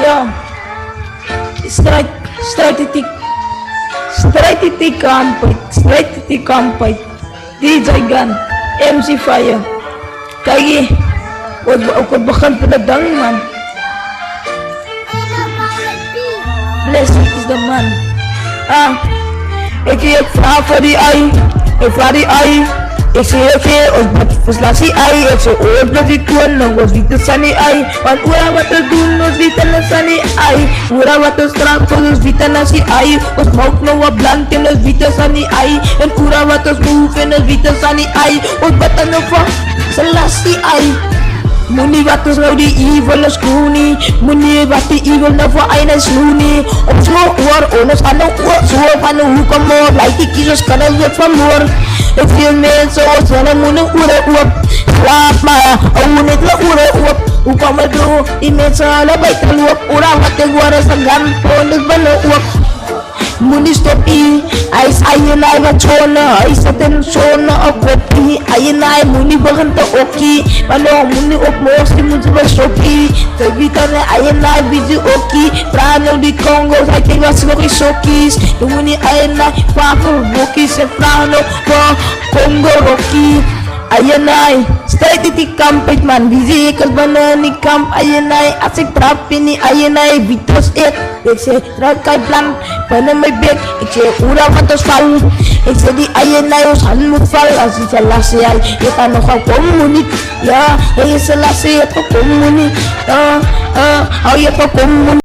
Yeah. Straight campite. DJ Gun. MC Fire. Kaya, huwag bakan paladang man. Blessed is the man. Ik heb vraag voor die ei. Ik vraag die ei. Ik zie het hier, ons moet verslaan die ei. Ik zie ooit dat ik kon, nog was niet te sunny ei. Want oera wat te doen, ons niet te sunny ei. Oera wat te straat, ons niet te nasi ei. Ons maak nou wat blank en ons niet te sunny ei. En oera wat ons move en ons niet te sunny ei. Ons batan nou van, selasi ei. Muni wat ons nou die evil is koenie. Muni wat die evil nou voor een is loenie. Op zo oor, ons aan nou oor. Zo van de hoek omhoog, lijkt die kiezers kan het weer van moor. Ik veel mensen als we moeten oren op. Slaap maar, moet niet meer oren op. Hoe kan het doen? Die mensen allebei te loop. Ora wat ik word is een gang, gewoon dus ben op. Moet niet stoppen, hij is ayenai wat zonen. Hij zet in zonen op kopie. Ayenai moet niet beginnen te okkie. Maar nou moet niet op moos, die moet wel shokkie. Te weten ayenai busy okkie. Praat nou die Congo's, hij denkt wat ze nog eens shokkies. Je moet niet ayenai vaak voor wokkies. En praat nou van Congo rokkie. Ayenai, strijd die kamp uit man. Busy ik als banan die kamp ayenai. Als ik trap in die ayenai, vitos eet. Ik zeg, trap kai plan, panen mijn bek. Ik zeg, oera wat ons val. Ik zeg, die ayenai ons hand moet vallen. Als die selassie hij, je kan nog gaan komen niet. Ja, hij is selassie, je kan komen niet. Hou je van komen.